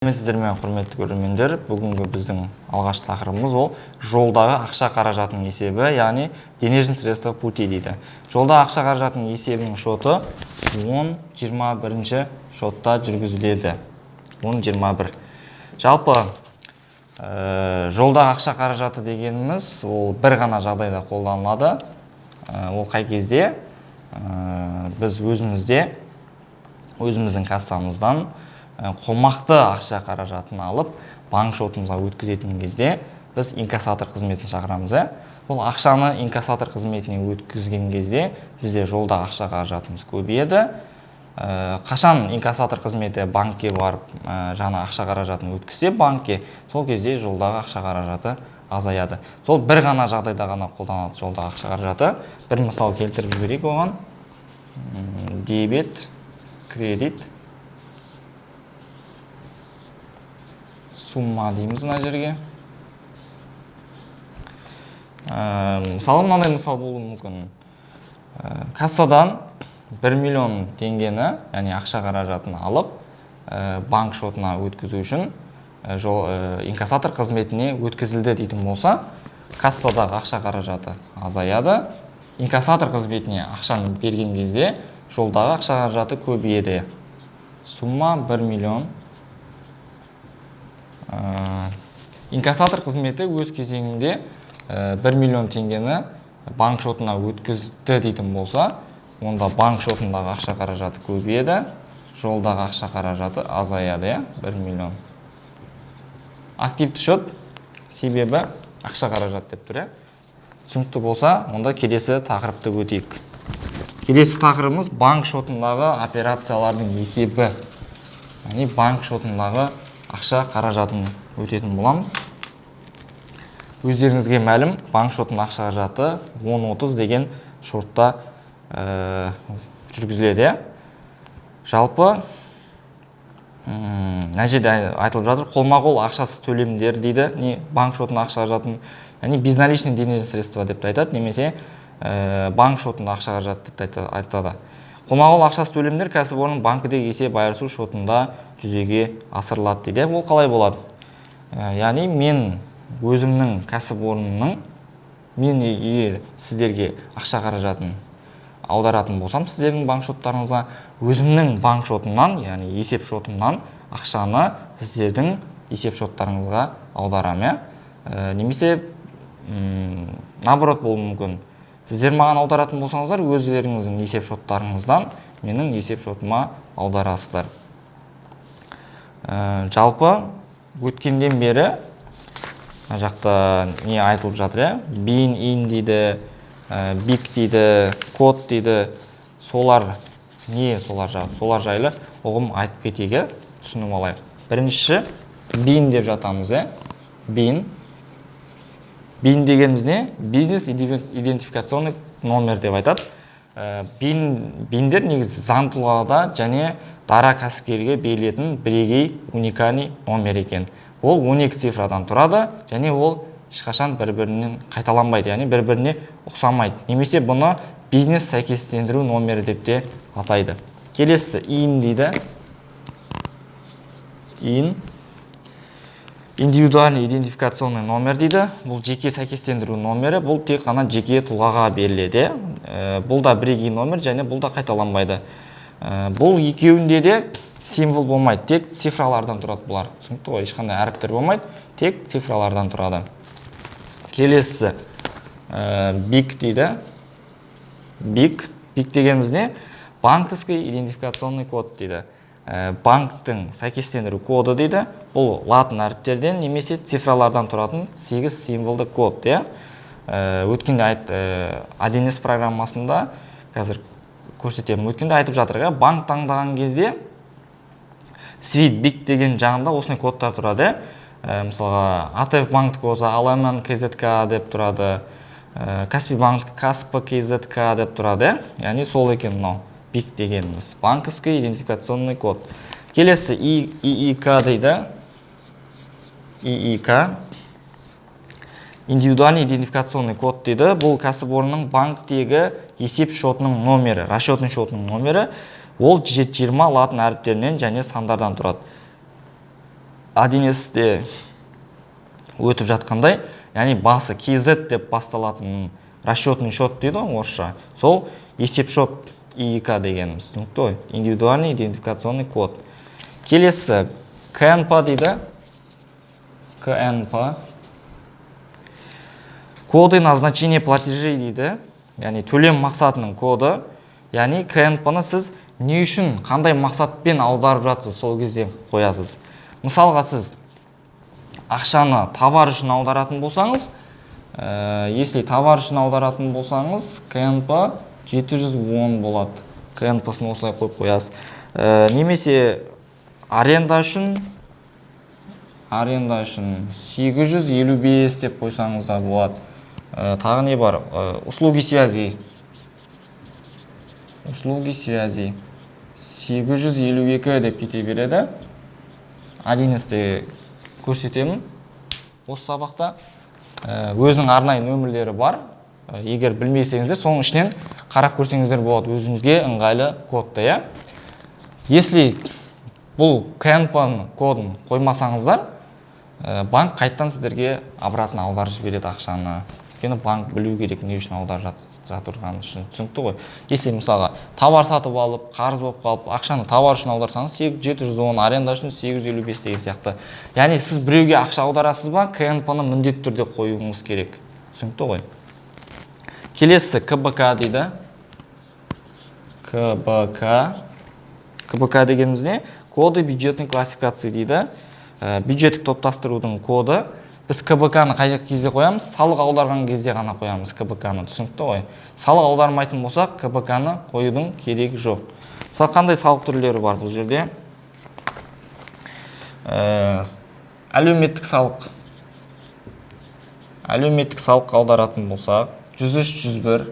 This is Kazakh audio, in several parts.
Сіздермен құрметті көрермендер, бүгінгі біздің алғашқы тақырыбымыз ол жолдағы ақша қаражатының есебі, яғни денежные средства пути дейді. Жолда ақша қаражатының есебінің шоты 10-21 шотта жүргізіледі. 10-21. Жалпы жолда ақша қаражаты дегеніміз ол бір ғана жағдайда қолданылады. Ол қай кезде біз өзіміздің кассамыздан қомақты ақша қаражатын алып, банк шотымызға өткізетін кезде біз инкассатор қызметін шақырамыз. Бұл ақшаны инкассатор қызметіне өткізген кезде бізде жолда ақша қаражатымыз көбейеді. Қашан инкассатор қызметі банкке барып, жаңа ақша қаражатын өткізсе банкке, сол кезде жолдағы ақша қаражаты азаяды. Сол бір ғана жағдайда ғана қолданылады жолдағы ақша қаражаты. Бір мысал келтіріп жіберейік оған. Дебет, кредит, сумма дейміз мына жерге. Мысалы мынандай мысал болуы мүмкін. Кассадан 1 миллион теңгені, яғни ақша қаражатын алып, банк шотына өткізу үшін инкассатор қызметіне өткізілді дейтін болса, кассадағы ақша қаражаты азаяды. Инкассатор қызметіне ақшаны берген кезде жолдағы ақша қаражаты көбейеді. Сумма 1 миллион. Инкассатор қызметі өз кезеңінде 1 миллион теңгені банк шотына өткізді дейтін болса, онда банк шотындағы ақша қаражаты көбейеді, жолдағы ақша қаражаты азаяды, 1 миллион. Активті шот себебі ақша қаражат деп тұр. Түсінікті болса, онда келесі тақырыпты өтейік. Келесі тақырыбымыз банк шотындағы операциялардың есебі. Яғни банк шотындағы ақша қаражатын өтетін боламыз. Өздеріңізге мәлім, банк шотының ақша қаражаты 10-30 деген шотта жүргізіледі. Жалпы, мына жерде айтылып жатыр, қолма-қол ақшасыз төлемдер дейді. Банк шотының ақша қаражатын, яғни безналичный денежные средства деп айтады, немесе банк шотында ақша қаражат деп айтады. Қолма-қол ақшасыз төлемдер кәсіпорын банкідегі есеп айырысу шотында жүзеге асырылады дейді. Ол қалай болады? Яғни мен өзімнің кәсіпорынның, мен егер сіздерге ақша қаражатын аударатын болсам сіздердің банк шоттарыңызға, өзімнің банк шотымнан, яғни есеп шотымнан ақшаны сіздердің есеп шоттарыңызға аударам. Немесе наоборот болуы мүмкін. Сіздер маған аударатын болсаңыздар, өздеріңіздің есеп шоттарыңыздан менің есеп шотыма аударасыздар. Жалпы өткенден бері жақта не айтылып жатыр? Bin, in дейді, big дейді, код дейді. Солар жайлы ұғым айтып кетеге түсініп алайық. Бірінші bin деп жатамыз. Bin дегеніміз не? Бизнес идентификационный номер деп айтады. Биндер негізі заң тұлғада және дара кәсіпкерге берілетін бірегей уникальный номер екен. Ол 12 цифрадан тұрады, және ол ешқашан бір-бірінен қайталанбайды, яғни бір-біріне ұқсамайды. Немесе бұны бизнес сәйкестендіру номері деп те атайды. Келесі in дейді. In. Индивидуальный идентификационный номер дейді. Бұл жеке сәйкестендіру номері, бұл тек қана жеке тұлғаға беріледі. Бұл да бірегей номер, және бұл да қайталанбайды. Бұл екеуінде де символ болмайды, тек цифралардан тұрады бұлар. Түсінікті ғой, ешқандай әріптер болмайды, тек цифралардан тұрады. Келесі big дейді. Big дегеніміз не? Банковский идентификационный код дейді. Банктың сәйкестендіру коды дейді. Бұл латын әріптерден немесе цифралардан тұратын 8 символды код. Өткенде ADNS программасында қазір көрсетемін. Өткенде айтып жатыр, банк таңдаған кезде Свит биг деген жағында осындай кодтар тұрады. Мысалға, АТФ банктікі болса, Аламан КЗК деп тұрады. Каспий банктікі Каспы КЗК деп тұрады. Яғни сол екен мынау. Биг дегеніміз. Банковский идентификационный код. Келесі ИИК дейді. ИИК. Индивидуальный идентификационный код дейді. Бұл кәсіпорынның банктегі есеп шотының номері, расчетный шотының номері. Ол 720 латын әріптерінен және сандардан тұрады. 1С өтіп жатқандай, яғни басы KZ деп басталатын расчетный счет дейді ғой орысша. Сол есеп счет ИИК дегеніміз. Түсінікті ғой? Индивидуальный идентификационный код. Келесі КНП дейді. КНП. Коды назначения платежей дейді. Яғни төлем мақсатының коды. Яғни КНП-ны сіз не үшін, қандай мақсатпен аударып жатсыз, сол кезде қоясыз. Мысалға сіз ақшаны товар үшін аударатын болсаңыз, если товар үшін аударатын болсаңыз, КНП 710 болады. КНП-сын осылай қойып қоясыз. Немесе аренда үшін 855 деп қойсаңыз да болады. Тағы не бар? Услуги связи. Услуги связи 852 деп кете береді. 1С көрсетемін. Осы сабақта өзінің арнайы нөмірлері бар. Егер білмесеңіздер, соның ішінен қарап көрсеңіздер болады, өзіңізге ыңғайлы кодты, я. Если бұл КНП кодын қоймасаңыздар, банк қайттан сіздерге обратно аударып жібереді ақшаны. Өйткені банк білу керек, не үшін аударып жатырғаны үшін. Түсінікті ғой. Если мысалға товар сатып алып, қарыз болып қалып, ақшаны товар үшін аударсаңыз, 710, аренда үшін 855 деген сияқты. Яғни сіз біреуге ақша аударасыз ба, КНП-ны міндетті түрде қоюыңыз керек. Түсінікті ғой. Келесі КБК дейді. КБК дегеніміз не? Коды бюджетной классификации дейді. Бюджеттік топтастырудың коды. Біз КБК-ны қай кезде қоямыз? Салық аударған кезде ғана қоямыз КБК-ны. Түсінікті ғой. Салық аудармайтын болсақ, КБК-ны қоюдың керегі жоқ. Сол қандай салық түрлері бар бұл жерде? Әлеуметтік салық. Әлеуметтік салық аударатын болсақ, 103-101.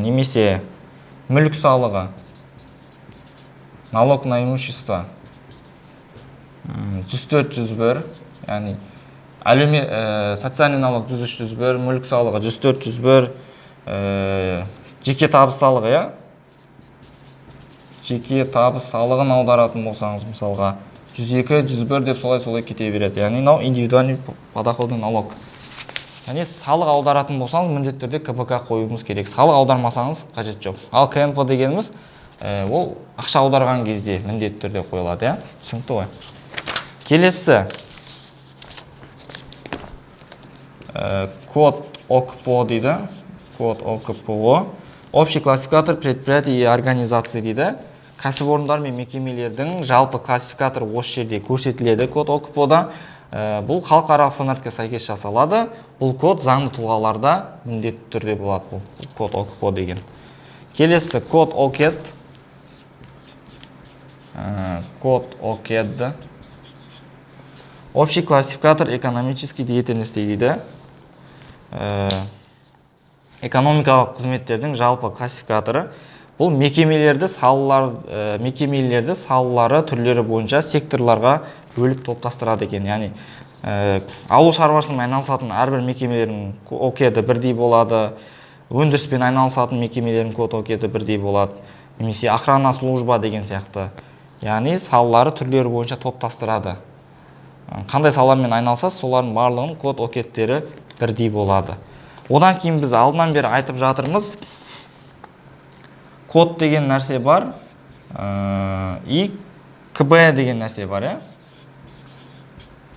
Немесе мүлік салығы. Налог на имущество. 104-101. Яғни социальный налог 103-101, мүлік салығы 104-101, жеке табыс салығы, я? Жеке табыс салығын аударатын болсаңыз, мысалға 102-101 деп солай кете береді. Яғни индивидуальный подоходный налог. Яғни салық аударатын болсаңыз, міндетті түрде КБК қоюыңыз керек. Салық аудармасаңыз қажет жоқ. Ал КНП дегеніміз ол ақша аударған кезде міндетті түрде қойылады, я? Түсінікті ғой. Келесі код ОКПО дейді. Код ОКПО. Общий классификатор предприятий и организаций дейді. Кәсіпорындар мен мекемелердің жалпы классификаторы осы жерде көрсетіледі код ОКПО-да. Бұл халықаралық стандартқа сәйкес жасалады. Бұл код заңды тұлғаларда міндетті түрде болады, бұл код ОКПО деген. Келесі код ОКЕД. Код ОКЕД. Общий классификатор экономической деятельности дейді. Экономикалық қызметтердің жалпы классификаторы. Бұл мекемелерді салалары түрлері бойынша секторларға бөліп топтастырады екен. Яғни ауыл шаруашылығымен айналысатын әрбір мекемелердің ОКЕДі бірдей болады. Өндіріспен айналысатын мекемелердің код ОКЕДі бірдей болады. Немесе охрана служба деген сияқты. Яғни салалары түрлері бойынша топтастырады. Қандай саламен айналысасыз, солардың барлығының код ОКЕДтері бірдей болады. Одан кейін біз алдынан бері айтып жатырмыз. Код деген нәрсе бар. И КБ деген нәрсе бар, я?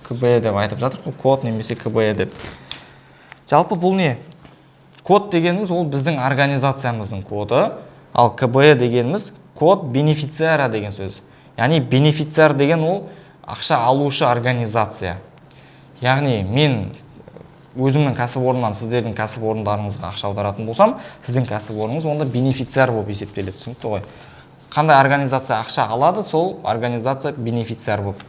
КБ деп айтып жатыр. Код немесе КБ деп. Жалпы бұл не? Код дегеніміз ол біздің организациямыздың коды. Ал КБ дегеніміз код бенефициара деген сөз. Яғни бенефициар деген ол ақша алушы организация. Яғни мен өзімнің кәсіпорыннан сіздердің кәсіпорындарыңызға ақша аударатын болсам, сіздің кәсіпорыныңыз онда бенефициар болып есептеледі. Түсінікті ғой. Қандай организация ақша алады, сол организация бенефициар болып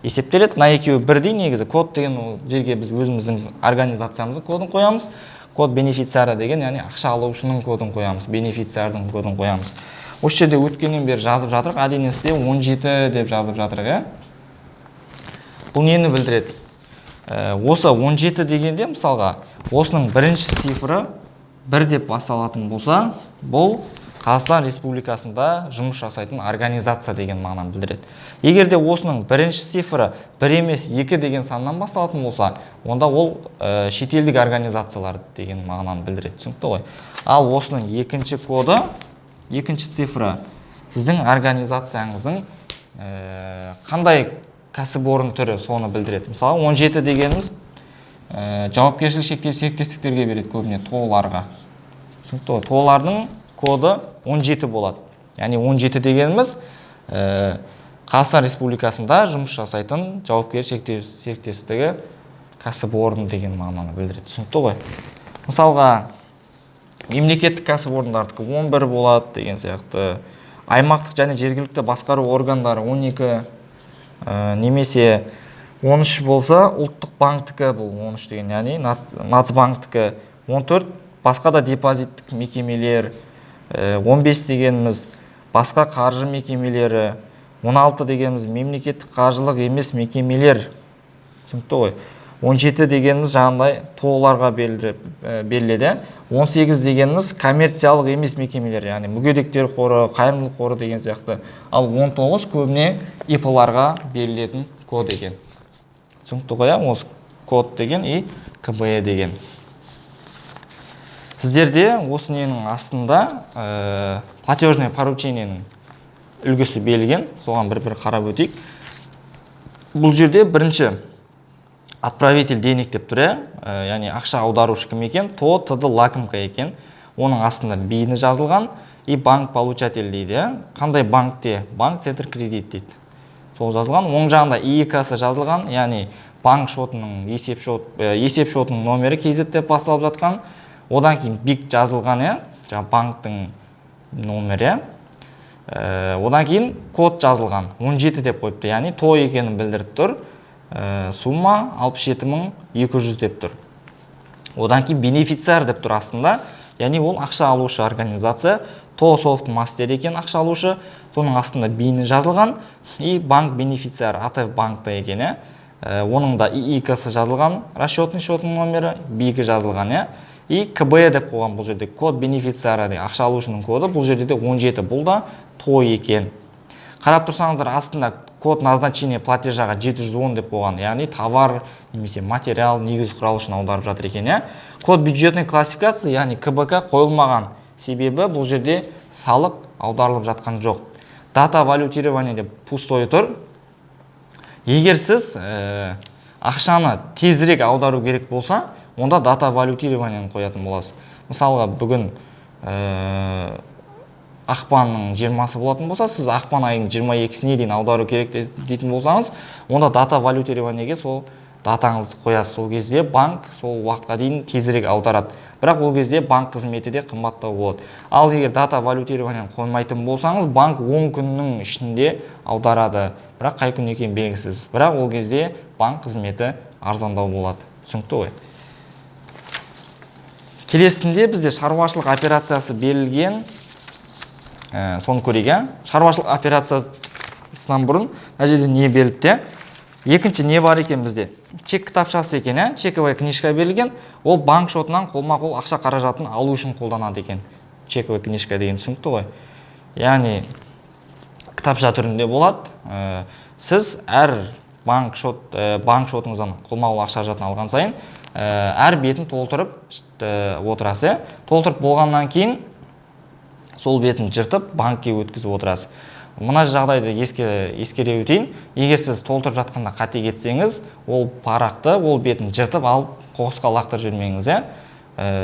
есептеледі. Мына екеуі бірдей негізі. Код деген жерге біз өзіміздің организациямыздың кодын қоямыз. Код бенефициара деген, яғни ақша алушының кодын қоямыз, бенефициардың кодын қоямыз. Осы жерде өткеннен бері жазып жатырық, 1С-те 17 деп жазып жатырық, е? Бұл нені білдіреді? Осы 17 дегенде, мысалға, осының бірінші цифры 1 деп басталатын болса, бұл Қазақстан Республикасында жұмыс жасайтын организация деген мағынаны білдіреді. Егер де осының бірінші цифры 1 емес 2 деген саннан басталатын болса, онда ол шетелдік организациялар деген мағынаны білдіреді. Түсінікті ғой? Ал осының екінші коды, екінші цифры сіздің организацияңыздың қандай кәсіпорын түрі соны білдіреді. Мысалы 17 дегеніміз жауапкершілік шектеулі серіктестіктерге береді, көбіне тооларға. Түсінікті ғой? Тоолардың коды 17 болады. Яғни 17 дегеніміз Қазақстан Республикасында жұмыс жасайтын жауапкершілік шектеулі серіктестігі кәсіпорын деген мағынаны білдіреді. Түсінікті ғой? Мысалға, мемлекеттік кәсіпорындардікі 11 болады деген сияқты, аймақтық және жергілікті басқару органдары 12, немесе 13 болса, ұлттық банктікі бұл 13 деген, яғни Нацбанктікі 14, басқа да депозиттік мекемелер 15 дегеніміз басқа қаржы мекемелері, 16 дегеніміз мемлекеттік қаржылық емес мекемелер. Түсінікті ғой? 17 дегеніміз жаңағындай тооларға беріледі. 18 дегеніміз коммерциялық емес мекемелер, яғни мүгедектер қоры, қайырымдылық қоры деген сияқты. Ал 19 көбіне ИП-ларға берілетін код екен. Түсінікті ғой? Осы код деген и КБ деген. Сіздерде осы ненің астында платежное поручениенің үлгісі берілген, соған бір қарап өтейік. Бұл жерде бірінші отправитель денег деп тұр, яғни ақша аударушы кім екен? ТО ТД лакомка екен. Оның астында бейіні жазылған и банк получатель дейді. Қандай банкте? Банк Центр кредит дейді. Сол жазылған. Оң жағында ИК-сы жазылған, яғни банк шотының есеп шотының номері KZ деп басталып жатқан. Одан кейін БИК жазылған, жаңа банктың номері. Одан кейін код жазылған, 17 деп қойыпты, яғни ТО екенін білдіріп тұр. Сумма 67.200 деп тұр. Одан кейін бенефициар деп тұр астында, яғни ол ақша алушы организация. ТО софт мастер екен ақша алушы, соның астында бейіні жазылған, и банк бенефициар АТФ банкта екен. Оның да ИК-сы жазылған, расчетный шотының номері, БИК жазылған. И КБ деп қойған бұл жерде, код бенефициара, ақша алушының коды, бұл жерде де 17, бұл да ТО екен. Қарап тұрсаңыздар, астында код назначения платежаға 710 деп қойған, яғни товар, немесе материал, негізгі құрал үшін аударып жатыр екен. Код бюджетный классификация, яғни КБК қойылмаған, себебі бұл жерде салық аударылып жатқан жоқ. Дата валютирование деп пустой тұр. Егер сіз ақшаны тезірек аудару керек болса, онда дата валютированияны қоятын боласыз. Мысалға, бүгін ақпанның 20-сы болатын болса, сіз ақпан айының 22-сіне дейін аудару керек дейтін болсаңыз, онда дата валютированияге сол датаңызды қоясыз. Сол кезде банк сол уақытқа дейін тезірек аударады. Бірақ ол кезде банк қызметі де қымбаттау болады. Ал егер дата валютированияны қоймайтын болсаңыз, банк 10 күннің ішінде аударады. Бірақ қай күн екені белгісіз. Бірақ ол кезде банк қызметі арзандау болады. Түсінікті ғой? Келесінде бізде шаруашылық операциясы берілген, соны көрейік. Шаруашылық операциясынан бұрын мына жерде не беріліпті? Екінші не бар екен бізде? Чек кітапшасы екен, чековая книжка берілген. Ол банк шотынан қолма-қол ақша қаражатын алу үшін қолданады екен. Чековая книжка деген, түсінікті ғой? Яғни кітапша түрінде болады. Сіз әр банк шотыңыздан қолма-қол ақша қаражатын алған сайын әр бетін толтырып отырасыз. Толтырып болғаннан кейін сол бетін жыртып банкке өткізіп отырасыз. Мына жағдайды ескере өтейін. Егер сіз толтырып жатқанда қате кетсеңіз, ол парақты, ол бетін жыртып алып қоқысқа лақтырып жібермеңіз.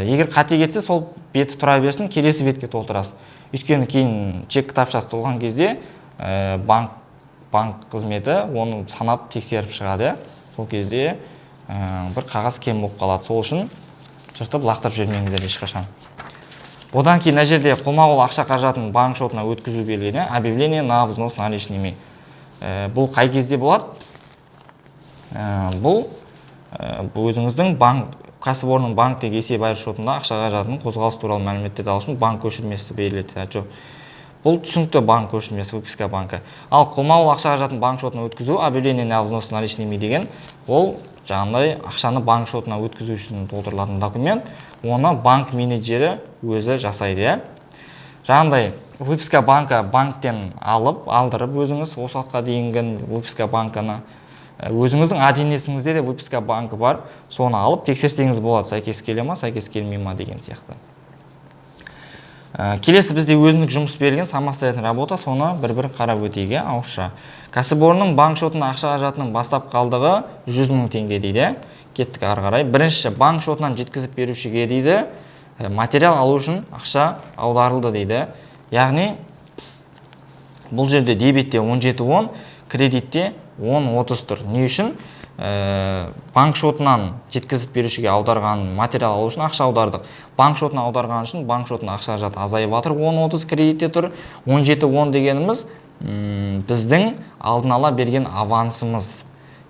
Егер қате кетсе, сол беті тұра берсін, келесі бетке толтырасыз. Өйткені кейін чек кітапшасы толған кезде банк қызметі оны санап тексеріп шығады. Сол кезде бір қағаз кем болып қалады. Сол үшін жыртып лақтырып жібермеңіздер ешқашан. Одан кейін мына жерде қолма-қол ақша қаражатын банк шотына өткізу берілген, объявление на взнос наличными. Бұл қай кезде болады? Бұл өзіңіздің кәсіпорынның банктегі есеп айырбас-шотында ақша қаражатының қозғалысы туралы мәліметтерді алу үшін банк көшірмесі беріледі. Бұл түсінікті банк көшірмесі, выписка банка. Ал қолма-қол ақша қаражатын банк шотына өткізу, объявление на взнос наличными деген, ол жаңағындай ақшаны банк шотына өткізу үшін толтырылатын документ. Оны банк менеджері өзі жасайды. жаңағыдай выписка банка банктен алдырып өзіңіз осы уақытқа дейінгі выписка банканы өзіңіздің один есіңізде де выписка банкі бар, соны алып тексерсеңіз болады, сәйкес келе ма, сәйкес келмей ма деген сияқты. Келесі бізде өзіндік жұмыс берілген самостоятельная работа, соны бір қарап өтейік, ауызша. Кәсіпорынның банк шотына ақша қаражатының бастап қалдығы 100 000 теңге дейді. Кеттік ары қарай. Бірінші банк шотынан жеткізіп берушіге дейді, материал алу үшін ақша аударылды дейді. Яғни бұл жерде дебетте 17.10, кредитте 10.30 тұр. Не үшін? Банк шотынан жеткізіп берушіге аударған материал алу үшін ақша аудардық. Банк шотына аударған үшін банк шотына ақша қаражаты азайып жатыр, 10.30 кредитте тұр. 17.10 дегеніміз біздің алдын ала берген авансымыз.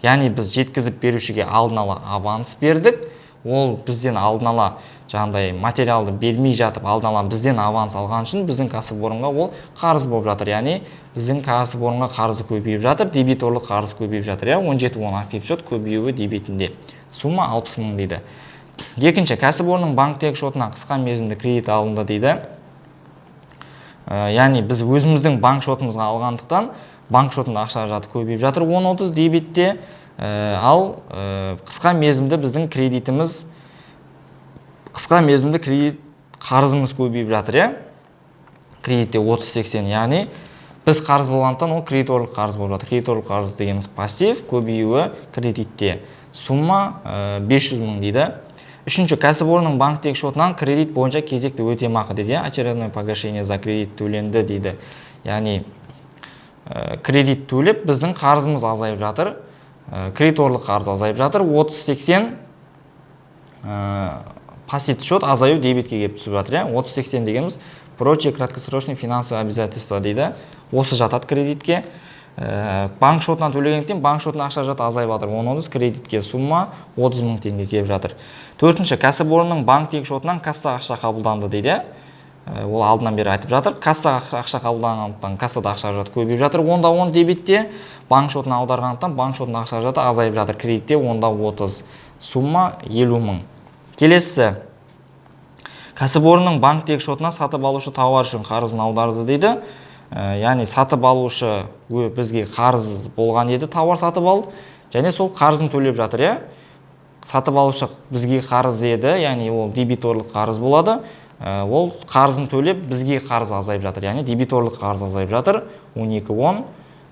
Яғни біз жеткізіп берушіге алдын ала аванс бердік. Ол бізден алдын ала жаңағыдай материалды бермей жатып, алдын ала бізден аванс алған үшін біздің кәсіпорынға ол қарыз болып жатыр. Яғни біздің кәсіпорынға қарызы көбейіп жатыр, дебиторлық қарыз көбейіп жатыр. 17.10 актив шот көбеюі дебетінде. Сумма 60 000 дейді. Екінші, кәсіпорынның банктегі шотына қысқа мерзімді кредит алынды дейді. Яғни біз өзіміздің банк шотымызға алғандықтан банк шотында ақша қаражаты көбейіп жатыр, 10.30 дебетте, ал қысқа мерзімді біздің кредитіміз, қысқа мерзімді кредит қарызымыз көбейіп жатыр, кредитте 30-80, яғни біз қарыз болғандықтан ол кредиторлық қарыз болып жатыр. Кредиторлық қарыз дегеніміз пассив, көбеюі кредитте. Сумма 500 000 дейді. Үшінші, кәсіпорынның банктегі шотынан кредит бойынша кезекті өтемақы дейді. Очередное погашение за кредит төленді дейді. Яғни кредит төлеп біздің қарызымыз азайып жатыр, кредиторлық қарыз азайып жатыр, 30-80 пассивті шот азаю дебетке келіп түсіп жатыр. 30-80 дегеніміз прочие краткосрочные финансовые обязательства дейді. Осы жатады кредитке. Банк шотынан төлегендіктен банк шотына ақша қаражаты азайып жатыр, 10.30 кредитке сумма 30 000 теңге келіп жатыр. Төртінші, кәсіпорынның банктегі шотынан кассаға ақша қабылданды дейді. Ол алдынан бері айтып жатыр. Кассаға ақша қабылданғандықтан кассада ақша қаражаты көбейіп жатыр, 10.10 дебетте. Банк шотына аударғандықтан банк шотына ақша қаражаты азайып жатыр, кредитте 10.30, сумма 50 000. Келесі, кәсіпорынның банктегі шотына сатып алушы тауар үшін қарызын аударды дейді. Яғни сатып алушы бізге қарыз болған еді, тауар сатып алып, және сол қарызын төлеп жатыр. Сатып алушы бізге қарыз еді, яғни ол дебиторлық қарыз болады. Ол қарызын төлеп бізге қарыз азайып жатыр, яғни дебиторлық қарыз азайып жатыр, 12.10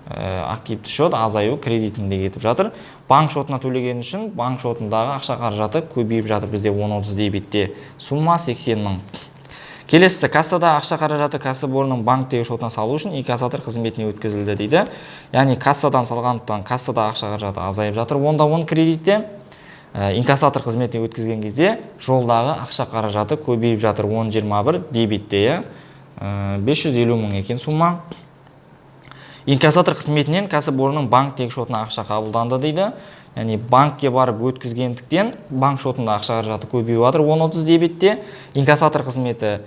активті шот азаю кредитінде кетіп жатыр. Банк шотына төлеген үшін банк шотындағы ақша қаражаты көбейіп жатыр, бізде 10.30 дебетте, сумма 80 000. Келесі, кассада ақша қаражаты кәсіпорынның банктегі шотына салу үшін инкассатор қызметіне өткізілді дейді. Яғни кассадан салғандықтан кассада ақша қаражаты азайып жатыр, 10.10 кредитте. Инкассатор қызметіне өткізген кезде жолдағы ақша қаражаты көбейіп жатыр, 10.21 дебетте, 550 000 екен сумма. Инкассатор қызметінен кәсіпорынның банктегі шотына ақша қабылданды дейді. Яғни банкке барып өткізгендіктен банк шотында ақша қаражаты көбейіп жатыр, 10.30 дебетте. Инкассатор қызметі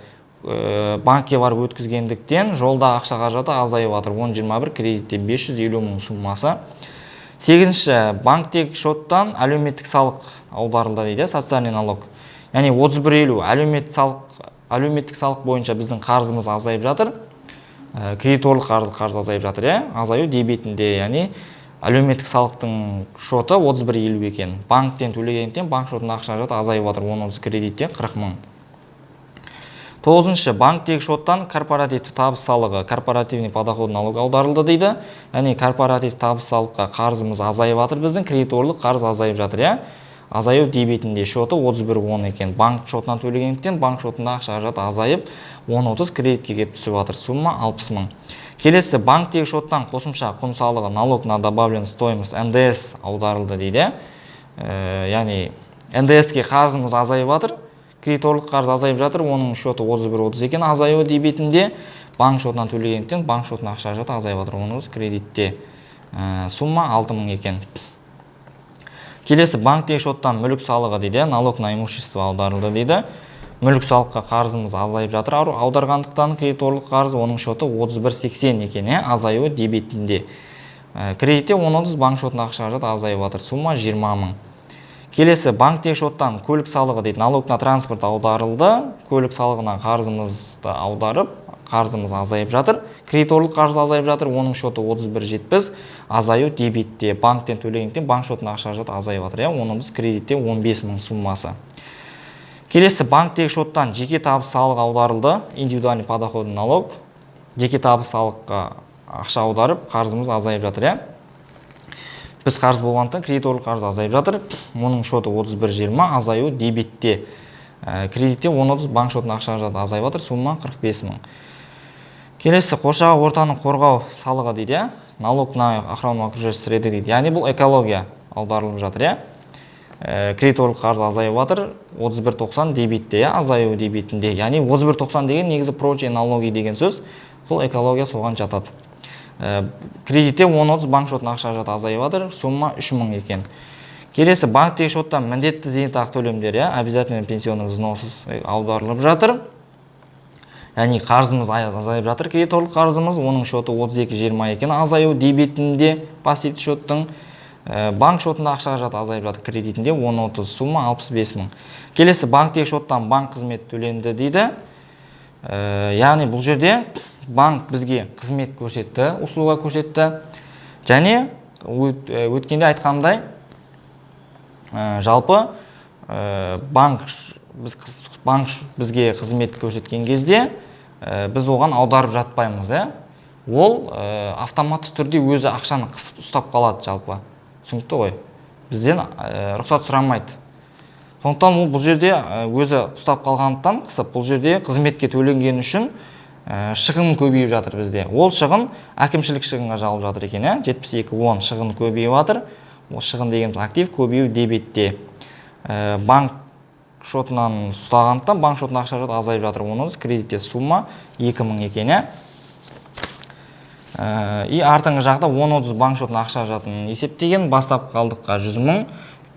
банкке барып өткізгендіктен жолда ақша қаражаты азайып жатыр, 10.21 кредитте, 550 000 суммасы. Сегізінші, банктегі шоттан әлеуметтік салық аударылды дейді, социальный налог. Яғни 31.50 әлеуметтік салық бойынша біздің қарызымыз азайып жатыр, кредиторлық қарыз азайып жатыр, азаю дебетінде, яғни әлеуметтік салықтың шоты 31.50 екен. Банктен төлегендіктен банк шотында ақша қаражаты азайып жатыр, 10.30 кредитте 40 000. Тоғызыншы, банктегі шоттан корпоративті табыс салығы, корпоративный подоход налог аударылды дейді. Яғни корпоратив табыс салыққа қарызымыз азайып жатыр, біздің кредиторлық қарыз азайып жатыр, азаю дебетінде шоты 31.10 екен. Банк шотынан төлегендіктен банк шотында ақша қаражаты азайып 10.30 кредитке келіп түсіп жатыр, сумма 60 000. Келесі, банктегі шоттан қосымша құн салығы, налог на добавленную стоимость, НДС аударылды дейді. Яғни НДС-ке қарызымыз азайып жатыр, кредиторлық қарыз азайып жатыр, оның шоты 31.30 екен, азаю дебетінде. Банк шотынан төлегендіктен банк шотына ақша қаражаты азайып жатыр, 10.30 кредитте, сумма 60 000 екен. Келесі, банктегі шоттан мүлік салығы дейді, налог на имущество аударылды дейді. Мүлік салыққа қарызымыз азайып жатыр, аударғандықтан кредиторлық қарыз, оның шоты 31.80 екен, азаю дебетінде. Кредитте 10.30 банк шотына ақша қаражаты азайып жатыр, сумма 20 000. Келесі, банктегі шоттан көлік салығы дейді, налог на транспорт аударылды, көлік салығына қарызымызды аударып, қарызымыз азайып жатыр. Кредиторлық қарыз азайып жатыр. Оның шоты 31.70, азаю дебитте. Банктен төлегендіктен банк шотына ақша қаражаты азайып жатыр. Оның біз кредитте 15.000 суммасы. Келесі, банктегі шоттан жеке табыс салығы аударылды. Индивидуальный подоходный налог. Жеке табыс салыққа ақша аударып, қарызымыз азайып жатыр. Біз қарыз болғандықтан кредиторлық қарыз азайып жатыр. Оның шоты 31.20, азаю дебитте. Кредитте 10.30, банк шотына ақша қаражаты азайып жатыр. Сумма 45.000. Келесі, қоршаған ортаны қорғау салығы дейді. Налог на охрану окружающей среды дейді. Яғни бұл экология аударылып жатыр. Кредиторлық қарыз азайып жатыр. 31.90 дебитте, азаю дебитінде. Яғни 31.90 деген негізі прочие налоги деген сөз. Сол экология соған жатады. Кредитте 10.30, банк шотына ақша қаражаты азайып жатыр. Сумма 3.000 екен. Келесі, банктегі шоттан міндетті зейнетақы төлемдері, обязательный пенсионный взнос аударылып жатыр. Яғни қарызымыз азайып жатыр, кредиторлық қарызымыз, оның шоты 32.20 екен, азаю дебитінде пассивті шоттың. Банк шотында ақша қаражаты азайып жатыр, кредитінде 10.30, сумма 65.000. Келесі, банктегі шоттан банк қызмет төленді дейді. Яғни бұл жерде банк бізге қызмет көрсетті, услуга көрсетті. Және өткенде айтқандай, жалпы банк бізге қызмет көрсеткен кезде біз оған аударып жатпаймыз. Ол автоматты түрде өзі ақшаны қысып ұстап қалады жалпы. Түсінікті ғой. Бізден рұқсат сұрамайды. Сондықтан бұл жерде өзі ұстап қалғандықтан қысып, бұл жерде қызметке төленген үшін шығын көбейіп жатыр бізде. Ол шығын әкімшілік шығынға жабылып жатыр екен. 72.10 шығын көбейіп жатыр. Ол шығын дегеніміз актив, көбею дебетте. Банк шотынан ұстағандықтан банк шотына ақша қаражаты азайып жатыр. Оның кредитте сумма 2.000 екен. И артыңғы жақта 10.30 банк шотына ақша қаражатын есептеген, бастапқы қалдыққа 100.000.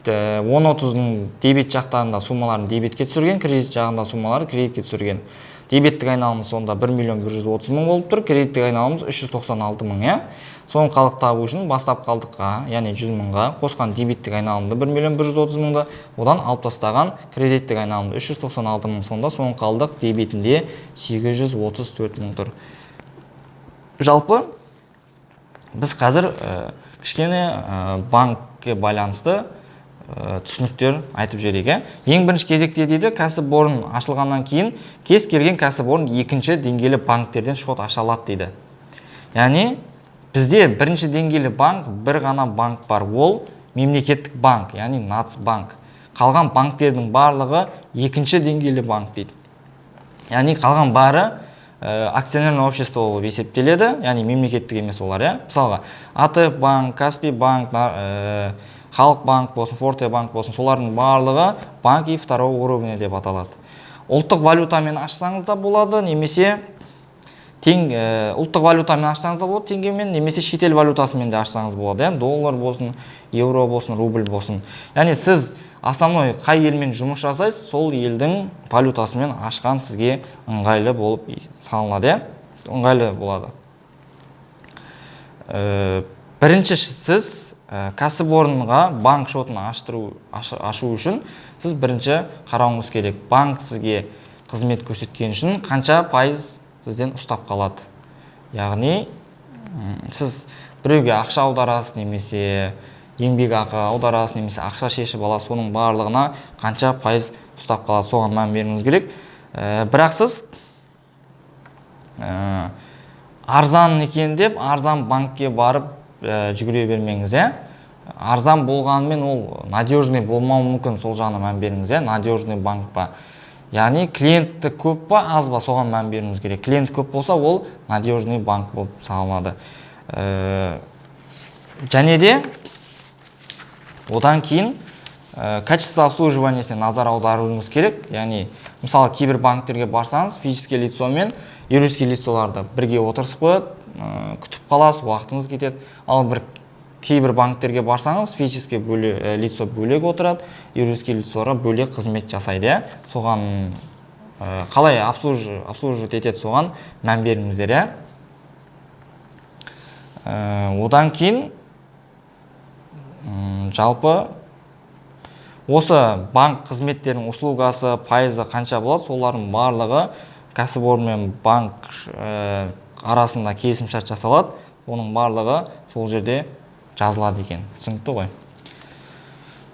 10.30-ның дебет жақтарында суммаларын дебетке түсірген, кредит жағында суммалары кредитке түсірген. Дебеттік айналымыз сонда 1.130.000 болып тұр, кредиттік айналымыз 396.000. Соң қалық табу үшін бастап қалдыққа, яғни 100.000-ға қосқан дебеттік айналымды 1.130.000-ды, одан алып тастаған кредиттік айналымды 396.000, сонда соң қалдық дебетінде 834.000 тұр. Жалпы біз қазір кішкене банкке байланысты түсініктер айтып жіберейік. Ең бірінші кезекте дейді, кәсіпорын ашылғаннан кейін кез келген кәсіпорын екінші деңгейлі банктерден шот аша алады дейді. Яғни бізде бірінші деңгейлі банк бір ғана банк бар, ол мемлекеттік банк, яғни Нацбанк. Қалған банктердің барлығы екінші деңгейлі банк дейді. Яғни қалған бары акционерное общество болып есептеледі, яғни мемлекеттік емес олар. Мысалға, АТФ банк, Каспий банк, Халық банк болсын, Форте банк болсын, солардың барлығы банки второго уровня деп аталады. Ұлттық валютамен ашсаңыз да болады, немесе ұлттық валютамен ашсаңыз да болады, теңгемен, немесе шетел валютасымен де ашсаңыз болады. Доллар болсын, евро болсын, рубль болсын. Яғни сіз основной қай елмен жұмыс жасайсыз, сол елдің валютасымен ашқан сізге ыңғайлы болып саналады, ыңғайлы болады. Бірінші сіз кәсіпорынға банк шотын ашу үшін сіз бірінші қарауыңыз керек. Банк сізге қызмет көрсеткен үшін қанша пайыз сізден ұстап қалады. Яғни сіз біреуге ақша аударасыз, немесе еңбек ақы аударасыз, немесе ақша шешіп аласыз, соның барлығына қанша пайыз ұстап қалады, соған мән беруіңіз керек. Бірақ сіз арзан екен деп арзан банкке барып жүгіре бермеңіз. Арзан болғанымен ол надежный болмауы мүмкін, сол жағына мән беріңіз. Надежный банк па. Яғни клиенті көп па, аз ба, соған мән беруіңіз керек. Клиент көп болса, ол надежный банк болып саналады. Және де одан кейін качество обслуживаниесіне назар аударуыңыз керек. Яғни мысалы кейбір банктерге барсаңыз, физический лицо мен юридический лицоларды бірге отырысып қояды, күтіп қаласыз, уақытыңыз кетеді. Ал кейбір банктерге барсаңыз, физический лицо бөлек отырады, юридический лицоларға бөлек қызмет жасайды. Соған қалай обслуживать етеді, соған мән беріңіздер. Одан кейін жалпы осы банк қызметтерінің услугасы пайызы қанша болады, солардың барлығы кәсіпорын мен банк арасында келісімшарт жасалады. Оның барлығы сол жерде жазылады екен. Түсінікті ғой.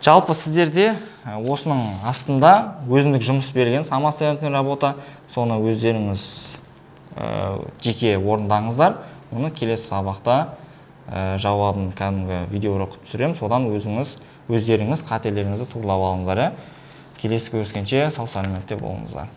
Жалпы сіздерде осының астында өзіндік жұмыс берген, самостоятельная работа, соны өздеріңіз жеке орындаңыздар. Оны келесі сабақта жауабын кәдімгі видеоға түсірем. Содан өздеріңіз қателеріңізді турлап алыңыздар. Келесі көріскенше сау саламатта болыңыздар.